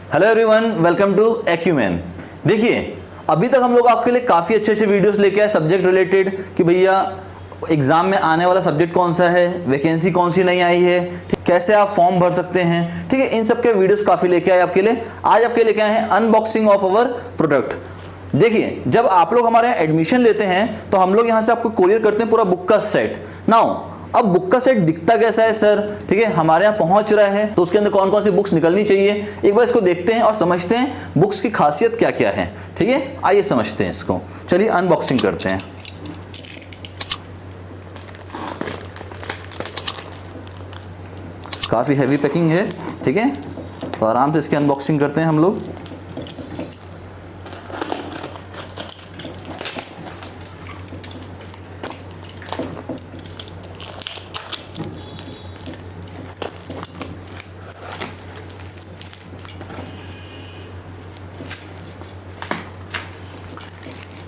Hello everyone, welcome to Acumen. देखिए, अभी तक हम लोग आपके लिए काफ़ी अच्छे अच्छे वीडियोस लेके आए सब्जेक्ट रिलेटेड कि भैया एग्जाम में आने वाला सब्जेक्ट कौन सा है, वैकेंसी कौन सी नहीं आई है, कैसे आप फॉर्म भर सकते हैं। ठीक है, इन सब के वीडियोस काफ़ी लेके आए आपके लिए। आज आपके लेके आए हैं अनबॉक्सिंग ऑफ अवर प्रोडक्ट। देखिए, जब आप लोग हमारे यहाँ एडमिशन लेते हैं तो हम लोग यहाँ से आपको कोरियर करते हैं पूरा बुक का सेट। नाउ अब बुक का सेट दिखता कैसा है सर? ठीक है, हमारे यहाँ पहुंच रहा है तो उसके अंदर कौन कौन सी बुक्स निकलनी चाहिए, एक बार इसको देखते हैं और समझते हैं बुक्स की खासियत क्या क्या है। ठीक है, आइए समझते हैं इसको। चलिए अनबॉक्सिंग करते हैं। काफी हैवी पैकिंग है, ठीक है, तो आराम से इसकी अनबॉक्सिंग करते हैं हम लोग।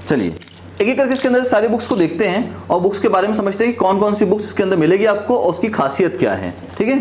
चलिए एक एक करके इसके अंदर सारी बुक्स को देखते हैं और बुक्स के बारे में समझते हैं कि कौन कौन सी बुक्स इसके अंदर मिलेगी आपको और उसकी खासियत क्या है। ठीक है,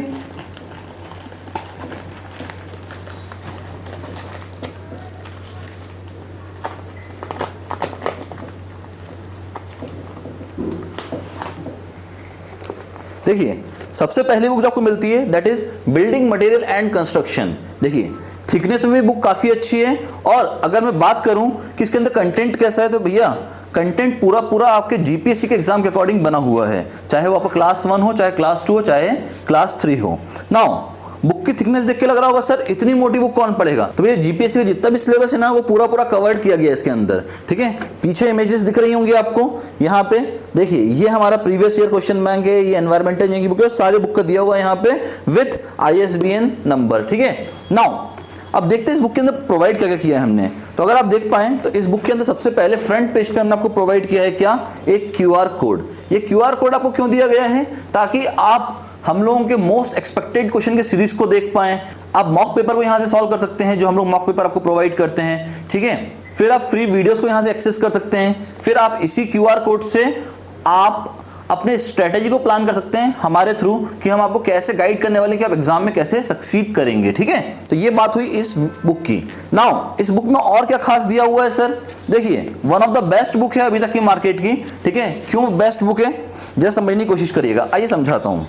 देखिए सबसे पहली बुक जो आपको मिलती है that is building material and construction. देखिए थिकनेस में भी बुक काफी अच्छी है और अगर मैं बात करूं कि इसके अंदर कंटेंट कैसा है तो भैया कंटेंट पूरा पूरा आपके जीपीएससी के एग्जाम के अकॉर्डिंग बना हुआ है, चाहे वो आपका क्लास 1 हो, चाहे क्लास 2 हो, चाहे क्लास 3 हो। नाउ बुक की थिकनेस देख के लग रहा होगा सर इतनी मोटी बुक कौन पढ़ेगा, तो भैया जीपीएससी का जितना भी सिलेबस है ना वो पूरा पूरा कवर्ड किया गया है इसके अंदर। ठीक है, पीछे इमेजेस दिख रही होंगी आपको यहाँ पे। देखिए ये हमारा प्रीवियस ईयर क्वेश्चन बैंक है, ये एनवायरमेंटल इंजीनियरिंग की बुक है, सारे बुक का दिया हुआ है यहाँ पे विथ ISBN नंबर। ठीक है, नाउ अब देखते हैं इस बुक के अंदर प्रोवाइड क्या क्या किया है हमने। तो अगर आप देख पाएं तो इस बुक के अंदर सबसे पहले फ्रंट पेज पे हमने आपको प्रोवाइड किया है क्या, एक QR कोड। ये QR कोड आपको क्यों दिया गया है? ताकि आप हम लोगों के मोस्ट एक्सपेक्टेड क्वेश्चन के सीरीज को देख पाएं। आप मॉक पेपर को यहां से सॉल्व कर सकते हैं, जो हम लोग मॉक पेपर आपको प्रोवाइड करते हैं। ठीक है, फिर आप फ्री वीडियोस को यहां से एक्सेस कर सकते हैं। फिर आप इसी QR कोड से आप अपने स्ट्रेटेजी को प्लान कर सकते हैं हमारे थ्रू कि हम आपको कैसे गाइड करने वाले हैं कि आप एग्जाम में कैसे सक्सीड करेंगे। ठीक है, तो ये बात हुई इस बुक की। नाउ इस बुक में और क्या खास दिया हुआ है सर? देखिए one of the best book है अभी तक की मार्केट की। ठीक है, क्यों बेस्ट बुक है जरा समझने की कोशिश करिएगा। आइए समझाता हूं।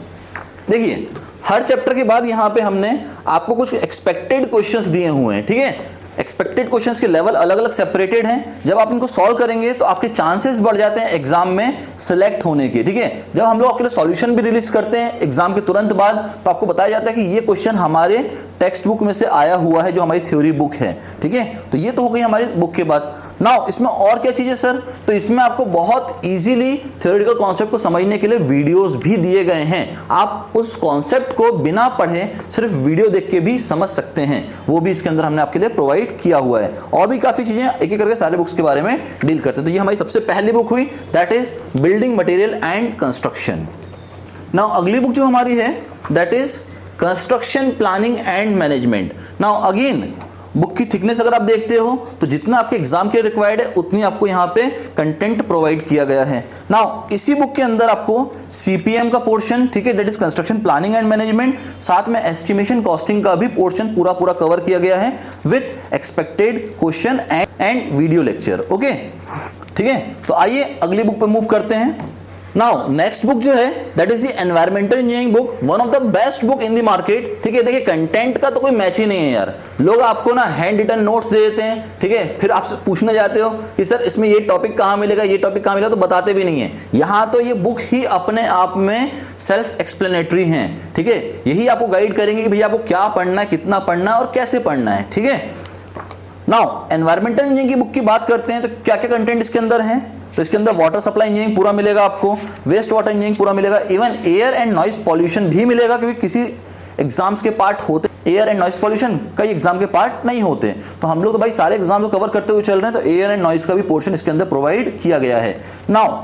देखिए हर चैप्टर के बाद यहाँ पे हमने आपको कुछ एक्सपेक्टेड क्वेश्चंस दिए हुए हैं। ठीक है, एक्सपेक्टेड क्वेश्चंस के लेवल अलग अलग सेपरेटेड हैं। जब आप इनको सॉल्व करेंगे तो आपके चांसेस बढ़ जाते हैं एग्जाम में सिलेक्ट होने के। ठीक है, जब हम लोग आपके लिए सॉल्यूशन भी रिलीज करते हैं एग्जाम के तुरंत बाद तो आपको बताया जाता है कि ये क्वेश्चन हमारे टेक्स्ट बुक में से आया हुआ है जो हमारी थ्योरी बुक है। ठीक है, तो ये तो हो गई हमारी बुक के बाद। नाउ इसमें और क्या चीजें सर? तो इसमें आपको बहुत इजीली थ्योरेटिकल कॉन्सेप्ट को समझने के लिए वीडियोस भी दिए गए हैं। आप उस कॉन्सेप्ट को बिना पढ़े सिर्फ वीडियो देख के भी समझ सकते हैं, वो भी इसके अंदर हमने आपके लिए प्रोवाइड किया हुआ है। और भी काफी चीजें एक एक करके सारे बुक्स के बारे में डील करते हैं। तो ये हमारी सबसे पहली बुक हुई that is building material and construction. Now अगली बुक जो हमारी है that is construction planning and management. Now again book की थिकनेस अगर आप देखते हो तो जितना आपके एग्जाम के रिक्वायर्ड है उतनी आपको यहाँ पे कंटेंट प्रोवाइड किया गया है। नाउ इसी बुक के अंदर आपको CPM का पोर्शन, ठीक है, that is construction planning and management, साथ में एस्टिमेशन कॉस्टिंग का भी पोर्शन पूरा पूरा कवर किया गया है with expected question and video lecture. Okay, ठीक है, तो आइए अगली बुक पे मूव करते हैं। नाउ नेक्स्ट बुक जो है that is the environmental engineering book, one of the best book in the market. ठीक है, देखिए कंटेंट का तो कोई मैच ही नहीं है यार। लोग आपको ना हैंड रिटन नोट्स दे देते हैं, ठीक है, फिर आपसे पूछने जाते हो कि सर इसमें ये टॉपिक कहाँ मिलेगा, ये टॉपिक कहाँ मिलेगा, तो बताते भी नहीं है। यहाँ तो ये बुक ही अपने आप में सेल्फ एक्सप्लेनेटरी है। ठीक है, यही आपको गाइड करेंगे कि भैया आपको क्या पढ़ना है, कितना पढ़ना है और कैसे पढ़ना है। ठीक है, नाउ एनवायरमेंटल इंजीनियरिंग की बुक की बात करते हैं तो क्या क्या कंटेंट इसके अंदर है? तो इसके अंदर वाटर सप्लाई इंजीनियरिंग पूरा मिलेगा आपको, वेस्ट वाटर इंजीनियरिंग पूरा मिलेगा, even air and noise pollution भी मिलेगा, क्योंकि किसी एग्जाम्स के पार्ट होते एयर एंड नॉइस पॉल्यूशन, कई एग्जाम के पार्ट नहीं होते। तो हम लोग तो भाई सारे एग्जाम को कवर करते हुए चल रहे हैं, तो एयर एंड नॉइस का भी पोर्शन इसके अंदर प्रोवाइड किया गया है। नाउ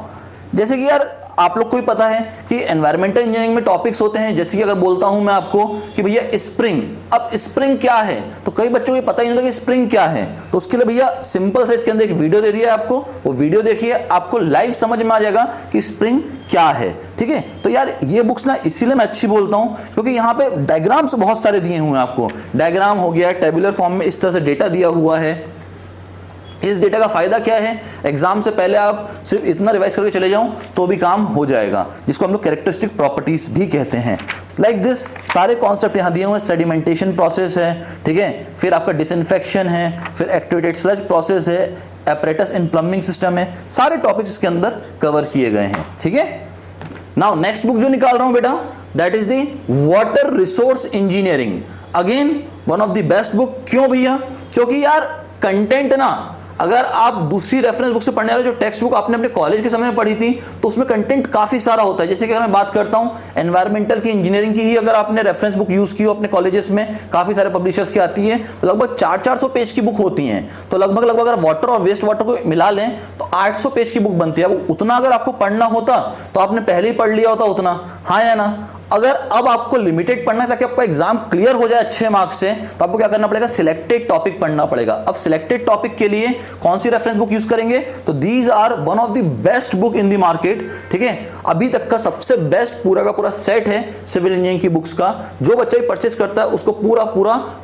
जैसे कि यार आप लोग को भी पता है कि एनवायरमेंटल इंजीनियरिंग में टॉपिक्स होते हैं, जैसे कि अगर बोलता हूं मैं आपको कि भैया स्प्रिंग, अब स्प्रिंग क्या है, तो कई बच्चों को पता ही नहीं होता कि स्प्रिंग क्या है। तो उसके लिए भैया सिंपल से इसके अंदर एक वीडियो दे दिया है आपको, वो वीडियो देखिए, आपको लाइव समझ में आ जाएगा कि स्प्रिंग क्या है। ठीक है, तो यार ये बुक्स ना इसीलिए मैं अच्छी बोलता हूं क्योंकि यहाँ पे डायग्राम्स बहुत सारे दिए हुए हैं आपको, डायग्राम हो गया, टेबुलर फॉर्म में इस तरह से डेटा दिया हुआ है। इस डेटा का फायदा क्या है, एग्जाम से पहले आप सिर्फ इतना रिवाइज करके चले जाओ तो भी काम हो जाएगा, जिसको हम लोग कैरेक्टरिस्टिक प्रॉपर्टीज भी कहते हैं। लाइक दिस सारे कॉन्सेप्ट यहाँ दिए हुए हैं, सेडिमेंटेशन प्रोसेस है, ठीक है, फिर आपका डिसइंफेक्शन है, फिर एक्टिवेटेड स्लज प्रोसेस है, एपरेटस इन प्लम्बिंग सिस्टम है, सारे टॉपिक्स इसके अंदर कवर किए गए हैं। ठीक है, नाउ नेक्स्ट बुक जो निकाल रहा हूं बेटा, that is the water resource engineering, again one of the best book. क्यों भैया, क्योंकि यार कंटेंट ना, अगर आप दूसरी रेफरेंस बुक से पढ़ने वाले जो टेक्स्ट बुक आपने अपने कॉलेज के समय में पढ़ी थी तो उसमें कंटेंट काफी सारा होता है। जैसे कि अगर मैं बात करता हूं एनवायरमेंटल की, इंजीनियरिंग की ही अगर आपने रेफरेंस बुक यूज की हो अपने कॉलेजेस में, काफी सारे पब्लिशर्स की आती है, तो लगभग 400-400 पेज की बुक होती हैं। तो लगभग अगर वाटर और वेस्ट वाटर को मिला लें तो 800 पेज की बुक बनती है। अब उतना अगर आपको पढ़ना होता तो आपने पहले ही पढ़ लिया होता उतना, हाँ या ना। अगर अब आपको लिमिटेड पढ़ना है ताकि आपका एग्जाम क्लियर हो जाए अच्छे मार्क्स से, तो आपको क्या करना पड़ेगा, सिलेक्टेड टॉपिक पढ़ना पड़ेगा। अब सिलेक्टेड टॉपिक के लिए कौन सी रेफरेंस बुक यूज करेंगे, तो these are one of the best book in the market. ठीक है, अभी तक का सबसे बेस्ट पूरा का पूरा सेट है सिविल इंजीनियरिंग की बुक्स का। जो बच्चा ही परचेस करता है उसको पूरा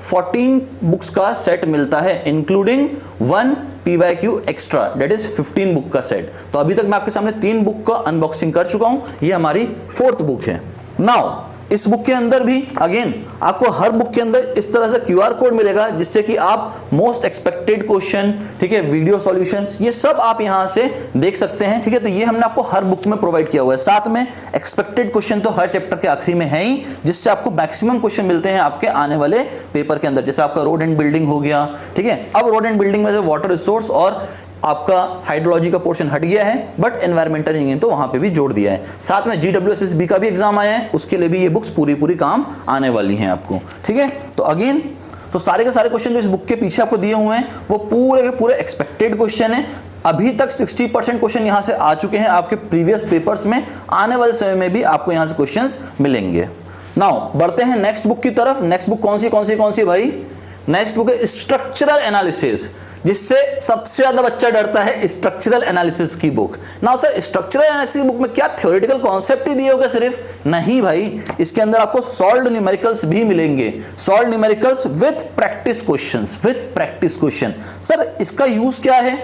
14 बुक्स का सेट मिलता है, including 1 PYQ extra, that is 15 book का सेट। तो अभी तक मैं आपके सामने 3 बुक का अनबॉक्सिंग कर चुका हूं, ये हमारी 4th बुक है। नाउ इस बुक के अंदर भी अगेन आपको हर बुक के अंदर इस तरह से QR कोड मिलेगा, जिससे कि आप मोस्ट एक्सपेक्टेड क्वेश्चन, ठीक है, वीडियो सॉल्यूशंस, ये सब आप यहां से देख सकते हैं। ठीक है, तो ये हमने आपको हर बुक में प्रोवाइड किया हुआ है। साथ में एक्सपेक्टेड क्वेश्चन तो हर चैप्टर के आखिरी में है ही, जिससे आपको मैक्सिमम क्वेश्चन मिलते हैं आपके आने वाले पेपर के अंदर। जैसे आपका रोड एंड बिल्डिंग हो गया, ठीक है, अब रोड एंड बिल्डिंग में से वाटर रिसोर्स और आपका हाइड्रोलॉजी का पोर्शन हट गया है, बट एनवायरमेंटल इंजीनियरिंग तो वहां पे भी जोड़ दिया है। साथ में GWSSB का भी एग्जाम आया है, उसके लिए भी ये बुक्स पूरी काम आने वाली हैं आपको। ठीक है, तो अगेन तो सारे के सारे क्वेश्चन जो इस बुक के पीछे आपको दिए हुए हैं वो पूरे के पूरे एक्सपेक्टेड क्वेश्चन है। अभी तक 60% क्वेश्चन यहां से आ चुके हैं आपके प्रीवियस पेपर्स में, आने वाले समय में भी आपको यहां से क्वेश्चंस मिलेंगे। नाउ बढ़ते हैं नेक्स्ट बुक की तरफ। नेक्स्ट बुक कौन सी भाई, नेक्स्ट बुक है स्ट्रक्चरल एनालिसिस, जिससे सबसे ज्यादा बच्चा डरता है स्ट्रक्चरल एनालिसिस की book. Now sir, structural analysis book में क्या थ्योरेटिकल कॉन्सेप्ट ही दिए होगा सिर्फ? नहीं भाई, इसके अंदर आपको सॉल्व्ड न्यूमेरिकल्स भी मिलेंगे, solved numericals with practice question. Sir इसका यूज क्या है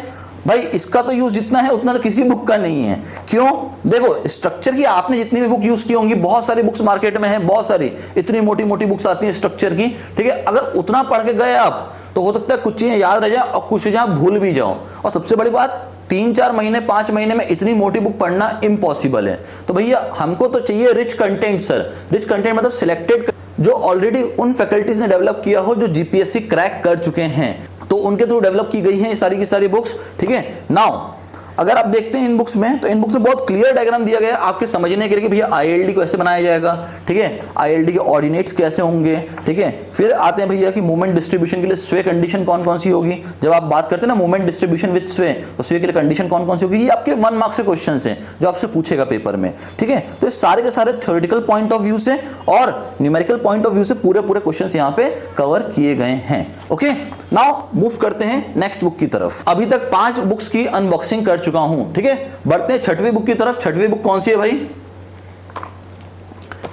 भाई? इसका तो यूज जितना है उतना तो किसी बुक का नहीं है। क्यों? देखो, स्ट्रक्चर की आपने जितनी भी बुक यूज की होंगी, बहुत सारी बुक्स मार्केट में है, बहुत सारी इतनी मोटी मोटी बुक्स आती हैं स्ट्रक्चर की, ठीक है, अगर उतना पढ़ के गए आप तो हो सकता है कुछ चीजें याद रह जाए और कुछ चीजें आप भूल भी जाओ। और सबसे बड़ी बात, 3-4 महीने 5 महीने में इतनी मोटी बुक पढ़ना इम्पॉसिबल है। तो भैया हमको तो चाहिए rich content. Sir rich content मतलब सिलेक्टेड, जो ऑलरेडी उन फैकल्टीज ने डेवलप किया हो जो GPSC क्रैक कर चुके हैं, तो उनके थ्रू डेवलप की गई हैं ये सारी की सारी बुक्स। ठीक है, नाउ अगर आप देखते हैं इन बुक्स में, तो इन बुक्स में बहुत क्लियर डायग्राम दिया गया है आपके समझने के लिए कि भैया ILD को ऐसे बनाया जाएगा, ठीक है, ILD के ऑर्डिनेट्स कैसे होंगे, ठीक है। फिर आते हैं भैया कि मूवमेंट डिस्ट्रीब्यूशन के लिए स्वे कंडीशन कौन कौन सी होगी। जब आप बात करते हैं ना मूवमेंट डिस्ट्रीब्यूशन विद स्वे, तो स्वे के लिए कंडीशन कौन कौन सी होगी, ये आपके 1 मार्क्स से क्वेश्चन है जो आपसे पूछेगा पेपर में। ठीक है, तो ये सारे के सारे थ्योरेटिकल पॉइंट ऑफ व्यू से और न्यूमेरिकल पॉइंट ऑफ व्यू से पूरे क्वेश्चन यहाँ पे कवर किए गए हैं। ओके, नाउ मूव करते हैं नेक्स्ट बुक की तरफ। अभी तक 5 बुक्स की अनबॉक्सिंग कर चुका हूं, ठीक है, बढ़ते हैं 6वीं बुक की तरफ। 6वीं बुक कौन सी है भाई?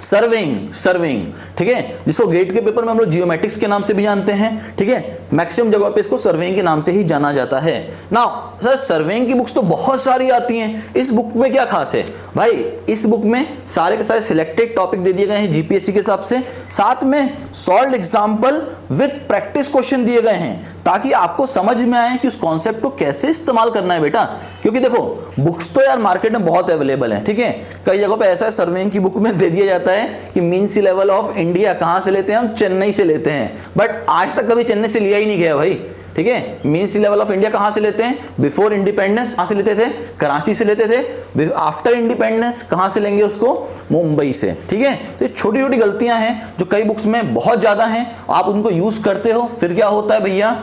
सर्वेइंग, ठीक है, जिसको गेट के पेपर में हम लोग जियोमेट्रिक्स के नाम से भी जानते हैं। ठीक है, मैक्सिमम जगह पे इसको सर्वेइंग के नाम से ही जाना जाता है। नाउ सर, सर्वेइंग की बुक्स तो बहुत सारी आती हैं, इस बुक में क्या खास है भाई? इस बुक में सारे के सारे सिलेक्टेड टॉपिक दे दिए गए हैं GPSC के हिसाब से, साथ में solved example with practice question दिए गए हैं, ताकि आपको समझ में आए कि उस कॉन्सेप्ट को कैसे इस्तेमाल करना है बेटा। क्योंकि देखो, बुक्स तो यार मार्केट में बहुत अवेलेबल है, ठीक है, कई जगहों पे ऐसा है सर्वेइंग की बुक में दे दिया जाता है कि mean sea level of India कहां से लेते हैं हम? चेन्नई से लेते हैं, बट आज तक कभी चेन्नई से लिया ही नहीं गया भाई। ठीक है, mean sea level of India कहां से लेते हैं? बिफोर इंडिपेंडेंस कहां से लेते थे? कराची से लेते थे। आफ्टर इंडिपेंडेंस कहां से लेंगे उसको? मुंबई से। ठीक है, तो छोटी छोटी गलतियां हैं जो कई बुक्स में बहुत ज्यादा हैं, आप उनको यूज करते हो, फिर क्या होता है भैया,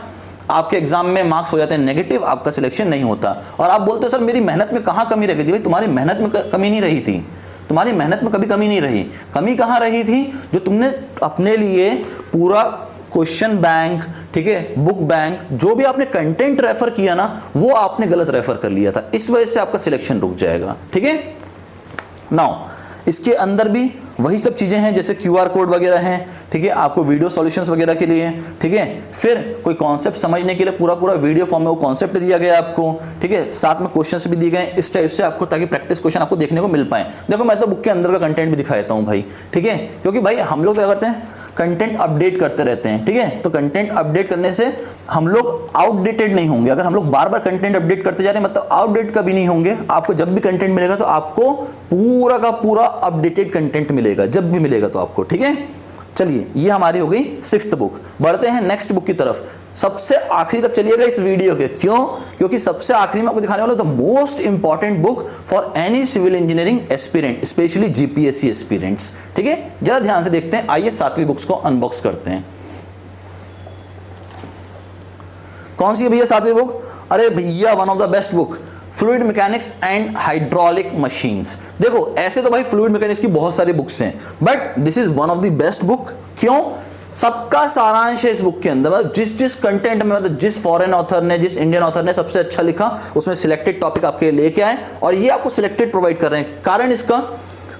आपके एग्जाम में मार्क्स हो जाते हैं नेगेटिव, आपका सिलेक्शन नहीं होता। और आप बोलते हो सर मेरी मेहनत में कहाँ कमी रह गई थी? भाई तुम्हारी मेहनत में कमी नहीं रही थी, तुम्हारी मेहनत में कभी कमी नहीं रही। कमी कहाँ रही थी? जो तुमने अपने लिए पूरा क्वेश्चन बैंक, ठीक है, बुक बैंक, जो भी आपने कंटेंट रेफर किया ना, वो आपने गलत रेफर कर लिया था, इस वजह से आपका सिलेक्शन रुक जाएगा। ठीक है, नाउ इसके अंदर भी वही सब चीजें हैं, जैसे QR कोड वगैरह हैं, ठीक है, आपको वीडियो सॉल्यूशंस वगैरह के लिए, ठीक है, फिर कोई कॉन्सेप्ट समझने के लिए पूरा पूरा वीडियो फॉर्म में वो कॉन्सेप्ट दिया गया आपको, ठीक है, साथ में क्वेश्चंस भी दिए गए इस टाइप से आपको, ताकि प्रैक्टिस क्वेश्चन आपको देखने को मिल पाए। देखो मैं तो बुक के अंदर का कंटेंट भी दिखा देता हूँ भाई, ठीक है, क्योंकि भाई हम लोग क्या करते हैं, कंटेंट अपडेट करते रहते हैं। ठीक है, तो कंटेंट अपडेट करने से हम लोग आउटडेटेड नहीं होंगे। अगर हम लोग बार बार कंटेंट अपडेट करते जा रहे हैं, मतलब आउटडेट कभी नहीं होंगे। आपको जब भी कंटेंट मिलेगा तो आपको पूरा का पूरा अपडेटेड कंटेंट मिलेगा, जब भी मिलेगा तो आपको। ठीक है, चलिए ये हमारी हो गई 6th बुक। बढ़ते हैं नेक्स्ट बुक की तरफ। सबसे आखिरी तक चलिएगा इस वीडियो के, क्यों? क्योंकि सबसे आखिरी में आपको दिखाने वाला the most important book for any civil engineering aspirant, specially GPSC aspirants. ठीक है, जरा ध्यान से देखते हैं। आइए 7वीं बुक्स को अनबॉक्स करते हैं। कौन सी है भैया 7वीं बुक? अरे भैया one of the best book, fluid mechanics and hydraulic machines. देखो ऐसे तो भाई फ्लूइड मैकेनिक्स की बहुत सारी बुक्स हैं, but this is one of the best book. क्यों? सबका सारांश है इस बुक के अंदर। मतलब जिस कंटेंट में, मतलब जिस फॉरेन ऑथर ने, जिस इंडियन ऑथर ने सबसे अच्छा लिखा, उसमें सिलेक्टेड टॉपिक आपके लेके आए और ये आपको सिलेक्टेड प्रोवाइड कर रहे हैं। कारण इसका,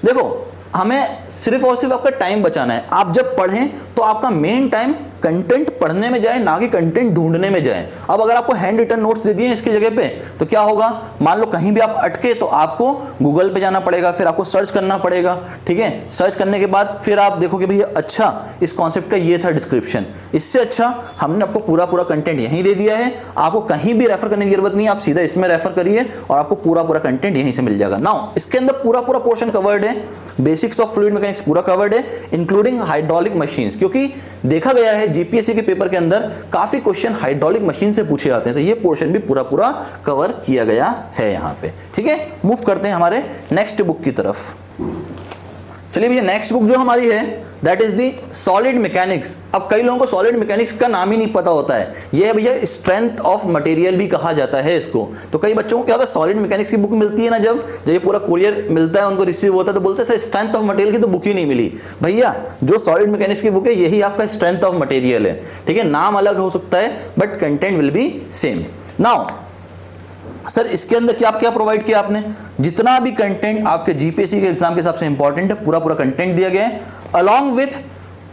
देखो हमें सिर्फ और सिर्फ आपका टाइम बचाना है। आप जब पढ़ें तो आपका मेन टाइम कंटेंट पढ़ने में जाए, ना कि कंटेंट ढूंढने में जाए। अब अगर आपको हैंड रिटन नोट्स दे दिए इसकी जगह पे, तो क्या होगा? मान लो कहीं भी आप अटके तो आपको गूगल पे जाना पड़ेगा, फिर आपको सर्च करना पड़ेगा। ठीक है, सर्च करने के बाद फिर आप देखोगे भैया अच्छा इस कॉन्सेप्ट का ये था डिस्क्रिप्शन, इससे अच्छा हमने आपको पूरा पूरा कंटेंट यहीं दे दिया है। आपको कहीं भी रेफर करने की जरूरत नहीं है, आप सीधा इसमें रेफर करिए और आपको पूरा पूरा कंटेंट यहीं से मिल जाएगा। नाउ इसके अंदर पूरा पूरा पोर्शन कवर्ड है, बेसिक्स ऑफ फ्लूइड मैकेनिक्स पूरा कवर्ड है, इंक्लूडिंग हाइड्रोलिक मशीन्स, क्योंकि देखा गया है जीपीएससी के पेपर के अंदर काफी क्वेश्चन हाइड्रोलिक मशीन से पूछे जाते हैं, तो ये पोर्शन भी पूरा पूरा कवर किया गया है यहाँ पे। ठीक है, मूव करते हैं हमारे नेक्स्ट बुक की तरफ। चलिए भैया नेक्स्ट बुक जो हमारी है that is the solid mechanics. अब कई लोगों को सॉलिड मैकेनिक्स का नाम ही नहीं पता होता है, ये भैया स्ट्रेंथ ऑफ मटेरियल भी कहा जाता है इसको। तो कई बच्चों को क्या होता है, सॉलिड मैकेनिक्स की बुक मिलती है ना, जब ये पूरा कुरियर मिलता है उनको, रिसीव होता है, तो बोलते हैं सर स्ट्रेंथ ऑफ मटेरियल की तो बुक ही नहीं मिली। भैया जो सॉलिड मैकेनिक्स की बुक है यही आपका स्ट्रेंथ ऑफ मटेरियल है। ठीक है, नाम अलग हो सकता है but content will be same. Now sir इसके अंदर क्या क्या प्रोवाइड किया आपने? जितना भी कंटेंट आपके जीपीएससी के एग्जाम के हिसाब से इंपॉर्टेंट है, पूरा पूरा कंटेंट दिया गया है, along with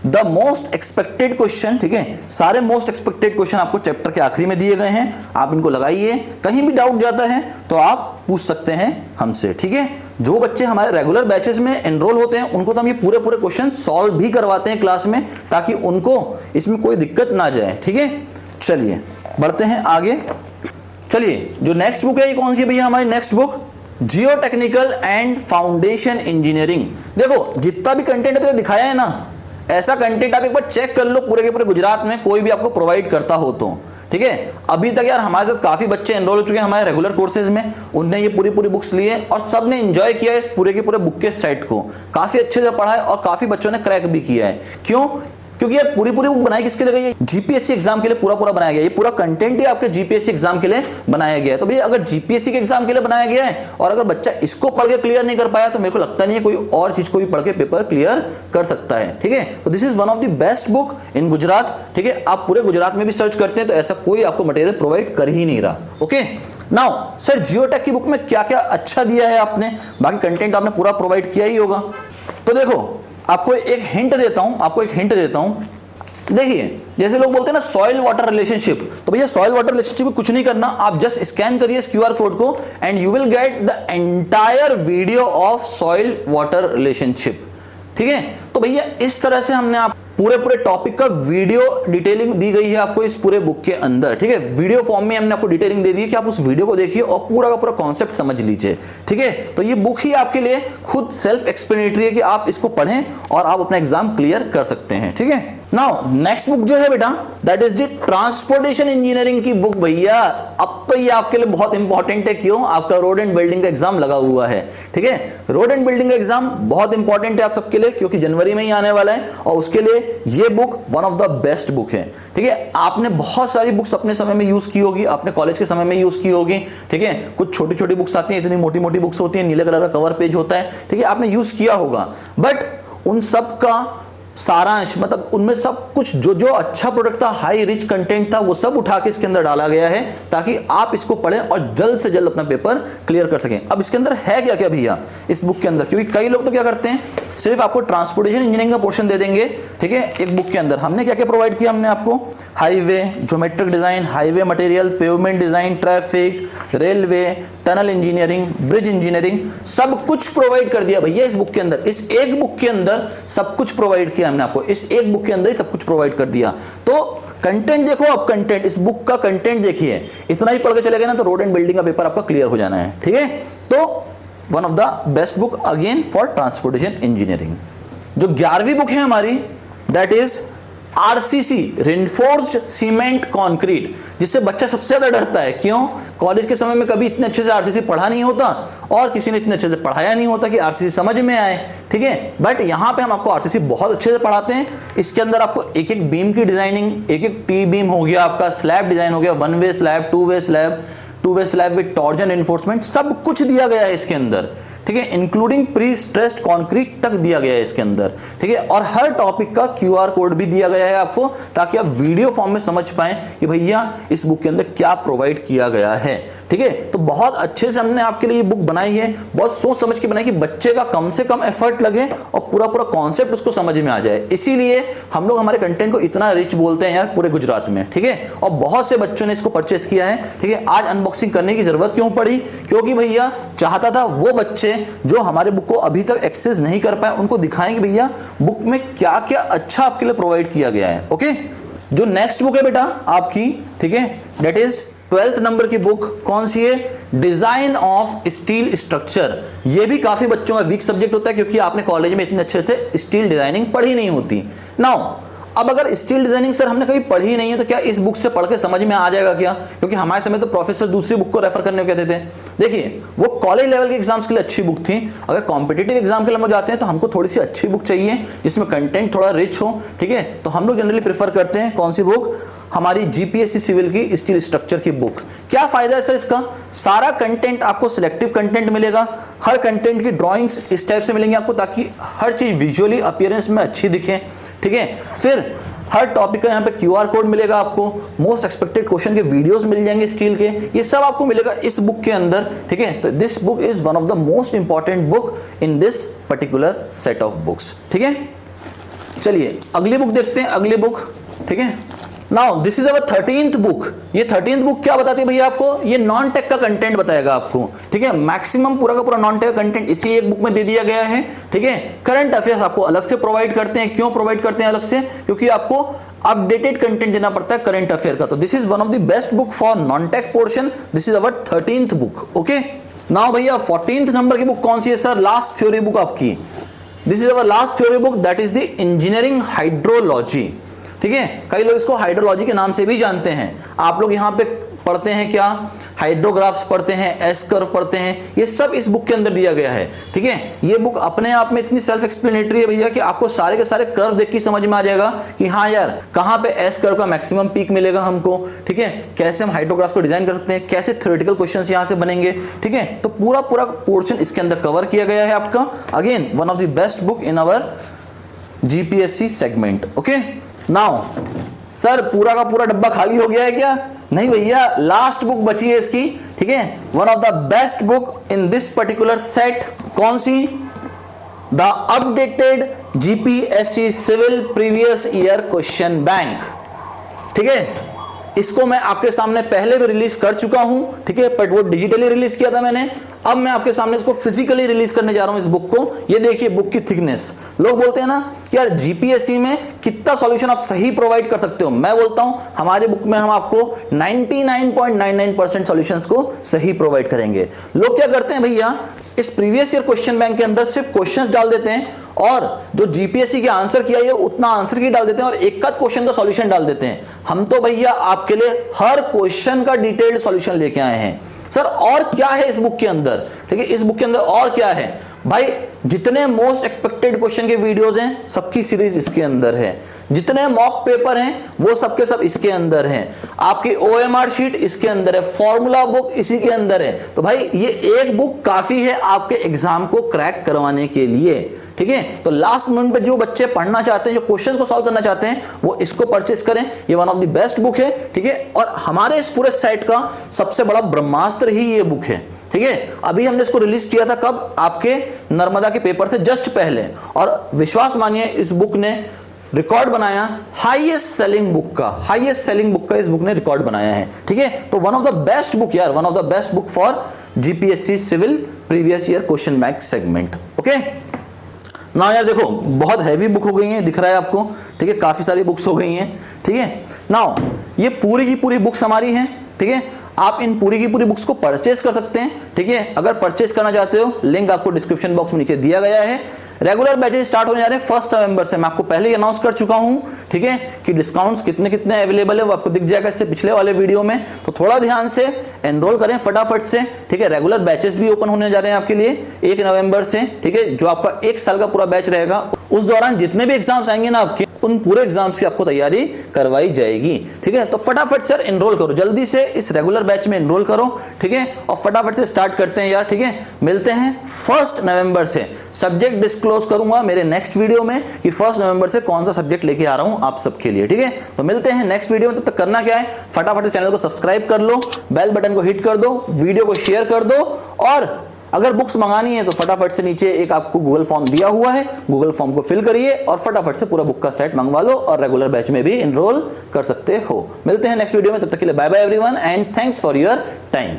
the most expected question. ठीक है, सारे मोस्ट एक्सपेक्टेड क्वेश्चन आपको चैप्टर के आखिरी में दिए गए हैं, आप इनको लगाइए। कहीं भी डाउट जाता है तो आप पूछ सकते हैं हमसे। ठीक है, जो बच्चे हमारे रेगुलर बैचेस में एनरोल होते हैं उनको तो हम ये पूरे पूरे क्वेश्चन सॉल्व भी करवाते हैं क्लास में, ताकि उनको इसमें कोई दिक्कत ना जाए। ठीक है, चलिए बढ़ते हैं आगे। चलिए जो नेक्स्ट बुक है ये कौन सी है भैया हमारी next book? Jio technical and foundation engineering. देखो जितना भी कंटेंट अभी दिखाया है ना, ऐसा कंटेंट आप एक बार चेक कर लो पूरे के पूरे गुजरात में कोई भी आपको प्रोवाइड करता हो तो। ठीक है, अभी तक यार हमारे साथ काफी बच्चे एनरोल हो चुके हैं हमारे रेगुलर कोर्सेज में, उनने ये पूरी पूरी बुक्स लिए और सब ने एंजॉय किया है इस पूरे के पूरे बुक के सेट को, काफी अच्छे से पढ़ा है और काफी बच्चों ने क्रैक भी किया है। क्यों? क्योंकि यार पूरी पूरी बुक बनाई किसके लिए गई है? जीपीएससी एग्जाम के लिए पूरा पूरा बनाया गया। ये पूरा कंटेंट ही आपके जीपीएससी एग्जाम के लिए बनाया गया है। तो भैया अगर जीपीएससी के एग्जाम के लिए बनाया गया है और अगर बच्चा इसको पढ़ के क्लियर नहीं कर पाया तो मेरे को लगता नहीं है कोई और चीज को भी पढ़ के पेपर क्लियर कर सकता है। ठीक है, तो this is one of the best book इन गुजरात। ठीक है, आप पूरे गुजरात में भी सर्च करते हैं तो ऐसा कोई आपको मटेरियल प्रोवाइड कर ही नहीं रहा। ओके, नाउ सर जियोटेक की बुक में क्या क्या अच्छा दिया है आपने? बाकी कंटेंट आपने पूरा प्रोवाइड किया ही होगा। तो देखो आपको एक हिंट देता हूं, देखिए जैसे लोग बोलते हैं ना सॉइल वाटर रिलेशनशिप, तो भैया सॉइल वाटर रिलेशनशिप में कुछ नहीं करना, आप जस्ट स्कैन करिए इस क्यूआर कोड को and you will get the entire video of soil water relationship. ठीक है, तो भैया इस तरह से हमने आप पूरे पूरे टॉपिक का वीडियो डिटेलिंग दी गई है आपको इस पूरे बुक के अंदर। ठीक है, वीडियो फॉर्म में हमने आपको डिटेलिंग दे दी है कि आप उस वीडियो को देखिए और पूरा का पूरा कॉन्सेप्ट समझ लीजिए। ठीक है, तो ये बुक ही आपके लिए खुद सेल्फ एक्सप्लेनेटरी है कि आप इसको पढ़ें और आप अपना एग्जाम क्लियर कर सकते हैं। ठीक है, नाउ नेक्स्ट बुक जो है बेटा that is the transportation engineering की बुक। भैया अब तो ये आपके लिए बहुत इंपॉर्टेंट है। क्यों? आपका रोड एंड बिल्डिंग का एग्जाम लगा हुआ है। ठीक है, रोड एंड बिल्डिंग का एग्जाम बहुत इंपॉर्टेंट है आप सबके लिए, क्योंकि जनवरी में ही आने वाला है और उसके लिए ये book one of the best book है। ठीक है, आपने बहुत सारी बुक्स अपने समय में यूज की होगी, आपने कॉलेज के समय में यूज की होगी। ठीक है, कुछ छोटी छोटी बुक्स आती हैं, इतनी मोटी मोटी बुक्स होती है, नीले कलर का कवर पेज होता है। ठीक है, आपने यूज किया होगा, बट उन सब का सारांश मतलब उनमें सब कुछ जो जो अच्छा प्रोडक्ट था, हाई रिच कंटेंट था, वो सब उठा के इसके अंदर डाला गया है ताकि आप इसको पढ़ें और जल्द से जल्द अपना पेपर क्लियर कर सकें। अब इसके अंदर है क्या क्या भैया इस बुक के अंदर, क्योंकि कई लोग तो क्या करते हैं सिर्फ आपको ट्रांसपोर्टेशन इंजीनियरिंग का पोर्शन दे देंगे। ठीक है, एक बुक के अंदर हमने क्या क्या प्रोवाइड किया, हमने आपको highway, geometric design, highway material, pavement design, traffic, railway, tunnel engineering, bridge engineering, सब कुछ प्रोवाइड कर दिया भैया इस बुक के अंदर। इस एक बुक के अंदर सब कुछ प्रोवाइड किया हमने आपको, इस एक बुक के अंदर ही सब कुछ प्रोवाइड कर दिया। तो कंटेंट देखो, अब कंटेंट, इस बुक का कंटेंट देखिए, इतना ही पढ़ के चले गए ना तो रोड एंड बिल्डिंग का पेपर आपका क्लियर हो जाना है। ठीक है, तो one of the best book again for transportation engineering. जो 11वीं बुक है हमारी that is RCC, reinforced cement concrete, जिससे बच्चा सबसे ज्यादा डरता है। क्यों? कॉलेज के समय में कभी इतने अच्छे से आरसीसी पढ़ा नहीं होता और किसी ने इतने अच्छे से पढ़ाया नहीं होता कि आरसीसी समझ में आए। ठीक है, बट यहां पे हम आपको आरसीसी बहुत अच्छे से पढ़ाते हैं। इसके अंदर आपको एक एक बीम की डिजाइनिंग, एक एक टी बीम हो गया, आपका स्लैब डिजाइन हो गया, one way slab, two way slab with torsion enforcement, सब कुछ दिया गया है इसके अंदर। ठीक है, इंक्लूडिंग प्री स्ट्रेस्ड कंक्रीट तक दिया गया है इसके अंदर। ठीक है, और हर टॉपिक का क्यूआर कोड भी दिया गया है आपको, ताकि आप वीडियो फॉर्म में समझ पाएं कि भैया इस बुक के अंदर क्या प्रोवाइड किया गया है। ठीक है, तो बहुत अच्छे से हमने आपके लिए ये बुक बनाई है, बहुत सोच समझ के बनाई कि बच्चे का कम से कम एफर्ट लगे और पूरा पूरा कॉन्सेप्ट उसको समझ में आ जाए। इसीलिए हम लोग हमारे कंटेंट को इतना रिच बोलते हैं यार पूरे गुजरात में। ठीक है, और बहुत से बच्चों ने इसको परचेस किया है। ठीक है, आज अनबॉक्सिंग करने की जरूरत क्यों पड़ी? क्योंकि भैया चाहता था वो बच्चे जो हमारे बुक को अभी तक एक्सेस नहीं कर पाए उनको दिखाएं कि भैया बुक में क्या क्या अच्छा आपके लिए प्रोवाइड किया गया है। ओके, जो नेक्स्ट बुक है बेटा आपकी, ठीक है, दैट इज 12th नंबर की बुक। कौन सी है? Design of steel structure. ये भी काफी बच्चों का वीक सब्जेक्ट होता है, क्योंकि आपने कॉलेज में इतने अच्छे से स्टील डिजाइनिंग पढ़ी नहीं होती। नाउ अब अगर स्टील डिजाइनिंग सर हमने कभी पढ़ी नहीं है तो क्या इस बुक से पढ़ के समझ में आ जाएगा क्या? क्योंकि हमारे समय तो प्रोफेसर दूसरी बुक को रेफर करने को कहते थे। देखिए, वो कॉलेज लेवल के एग्जाम्स के लिए अच्छी बुक थी। अगर कॉम्पिटिटिव एग्जाम के लिए हम जाते हैं तो हमको थोड़ी सी अच्छी बुक चाहिए जिसमें कंटेंट थोड़ा रिच हो। ठीक है, तो हम लोग जनरली प्रेफर करते हैं कौन सी बुक? हमारी जीपीएससी सिविल की स्टील स्ट्रक्चर की बुक। क्या फायदा है सर इसका? सारा कंटेंट आपको सिलेक्टिव कंटेंट मिलेगा, हर कंटेंट की ड्राइंग्स इस टाइप से मिलेंगे आपको ताकि हर चीज विजुअली अपीयरेंस में अच्छी दिखे। ठीक है, फिर हर टॉपिक का यहाँ पे क्यूआर कोड मिलेगा आपको, मोस्ट एक्सपेक्टेड क्वेश्चन के वीडियोस मिल जाएंगे स्टील के, ये सब आपको मिलेगा इस बुक के अंदर। ठीक है, तो this book is one of the most important book in this particular set of books. ठीक है, चलिए अगली बुक देखते हैं, अगली बुक। ठीक है, now this is our 13th book. ये 13th बुक क्या बताती है भैया आपको? ये नॉन टेक का कंटेंट बताएगा आपको। ठीक है, मैक्सिमम पूरा का पूरा नॉन टेक का कंटेंट इसी एक बुक में दे दिया गया है। ठीक है, करंट अफेयर्स आपको अलग से प्रोवाइड करते हैं। क्यों प्रोवाइड करते हैं अलग से? क्योंकि आपको अपडेटेड कंटेंट देना पड़ता है करंट अफेयर का। तो this is one of the best book for non tech portion. This is our 13th book. Okay, now भैया 14th नंबर की बुक कौन सी है सर? लास्ट थ्योरी बुक आपकी। This is our last theory book that is the engineering hydrology. ठीक है, कई लोग इसको हाइड्रोलॉजी के नाम से भी जानते हैं। आप लोग यहाँ पे पढ़ते हैं क्या? हाइड्रोग्राफ्स पढ़ते हैं, एस कर्व पढ़ते हैं, ये सब इस बुक के अंदर दिया गया है। ठीक है, ये बुक अपने आप में इतनी सेल्फ एक्सप्लेनेटरी है भैया कि आपको सारे के सारे कर्व देख के समझ में आ जाएगा कि हाँ यार कहाँ पे एस कर्व का मैक्सिमम पीक मिलेगा हमको। ठीक है, कैसे हम हाइड्रोग्राफ्स को डिजाइन कर सकते हैं, कैसे थ्योरेटिकल क्वेश्चंस यहाँ से बनेंगे। ठीक है, तो पूरा पूरा पोर्शन इसके अंदर कवर किया गया है आपका। Again one of the best book in our GPSC segment. Okay, now sir पूरा का पूरा डब्बा खाली हो गया है क्या? नहीं भैया, लास्ट बुक बची है इसकी। ठीक है, one of the best book in this particular set. कौन सी? The updated GPSC civil previous year question bank. ठीक है, इसको मैं आपके सामने पहले भी रिलीज कर चुका हूं। ठीक है, बट वो डिजिटली रिलीज किया था मैंने। अब मैं आपके सामने इसको फिजिकली रिलीज करने जा रहा हूं इस बुक को। ये देखिए बुक की थिकनेस। लोग बोलते हैं ना कि यार जीपीएससी में कितना सॉल्यूशन आप सही प्रोवाइड कर सकते हो। मैं बोलता हूं हमारी बुक में हम आपको 99.99% सॉल्यूशंस को सही प्रोवाइड करेंगे। लोग क्या करते हैं भैया, इस प्रीवियस ईयर क्वेश्चन बैंक के अंदर सिर्फ क्वेश्चंस डाल देते हैं और जो जीपीएससी के आंसर किया है उतना आंसर की डाल देते हैं और एक क्वेश्चन का सॉल्यूशन डाल देते हैं। हम तो भैया आपके लिए हर क्वेश्चन का डिटेल्ड सॉल्यूशन लेके आए हैं। सर और क्या है इस बुक के अंदर, ठीक है, इस बुक के अंदर और क्या है भाई, जितने मोस्ट एक्सपेक्टेड क्वेश्चन के वीडियोस हैं सबकी सीरीज इसके अंदर है, जितने मॉक पेपर हैं वो सबके सब इसके अंदर हैं, आपकी ओएमआर शीट इसके अंदर है, फॉर्मूला बुक इसी के अंदर है। तो भाई ये एक बुक काफी है आपके एग्जाम को क्रैक करवाने के लिए, ठीक है। तो लास्ट मोमेंट पे जो बच्चे पढ़ना चाहते हैं, जो क्वेश्चंस को सॉल्व करना चाहते हैं, वो इसको परचेस करें। ये one of the best book है, ठीक है, और हमारे इस पूरे सेट का सबसे बड़ा ब्रह्मास्त्र ही ये बुक है, ठीक है। अभी हमने इसको रिलीज किया था कब, आपके नर्मदा के पेपर से जस्ट पहले, और विश्वास मानिए इस बुक ने रिकॉर्ड बनाया हाईएस्ट सेलिंग बुक का इस बुक ने रिकॉर्ड बनाया है, ठीक है। तो one of the best book यार, one of the best book for GPSC civil previous year question bank segment. Okay ना यार, देखो बहुत हैवी बुक हो गई है, दिख रहा है आपको, ठीक है, काफी सारी बुक्स हो गई हैं, ठीक है। नाउ ये पूरी की पूरी बुक्स हमारी हैं, ठीक है। आप इन पूरी की पूरी बुक्स को परचेज कर सकते हैं, ठीक है। अगर परचेज करना चाहते हो लिंक आपको डिस्क्रिप्शन बॉक्स में नीचे दिया गया है। रेगुलर बैचेस स्टार्ट होने जा रहे हैं 1 नवंबर से, मैं आपको पहले ही अनाउंस कर चुका हूं, ठीक है, कि डिस्काउंट्स कितने कितने अवेलेबल है वो आपको दिख जाएगा इससे पिछले वाले वीडियो में। तो थोड़ा ध्यान से एनरोल करें फटाफट से, ठीक है। रेगुलर बैचेस भी ओपन होने जा रहे हैं आपके लिए 1 नवंबर से, ठीक है, जो आपका 1 साल का पूरा बैच रहेगा। उस दौरान जितने भी एग्जाम्स आएंगे ना आपके, उन पूरे एग्जाम्स की आपको तैयारी करवाई जाएगी, ठीक है। तो फटाफट सर एनरोल करो, जल्दी से इस रेगुलर बैच में एनरोल करो, ठीक है, और फटाफट से स्टार्ट करते हैं यार, ठीक है। मिलते हैं 1 नवंबर से, सब्जेक्ट डिस्क्लोज करूंगा मेरे नेक्स्ट वीडियो में कि 1 नवंबर से कौन सा सब्जेक्ट लेके आ रहा हूं आप सबके लिए, ठीक है। तो मिलते हैं नेक्स्ट वीडियो में, तब तक करना क्या है, फटाफट चैनल को सब्सक्राइब कर लो, बेल बटन को हिट कर दो, वीडियो को शेयर कर दो, और अगर बुक्स मंगानी है तो फटाफट से नीचे एक आपको गूगल फॉर्म दिया हुआ है, गूगल फॉर्म को फिल करिए और फटाफट से पूरा बुक का सेट मंगवा लो और रेगुलर बैच में भी एनरोल कर सकते हो। मिलते हैं नेक्स्ट वीडियो में, तब तक के लिए bye bye everyone and thanks for your time.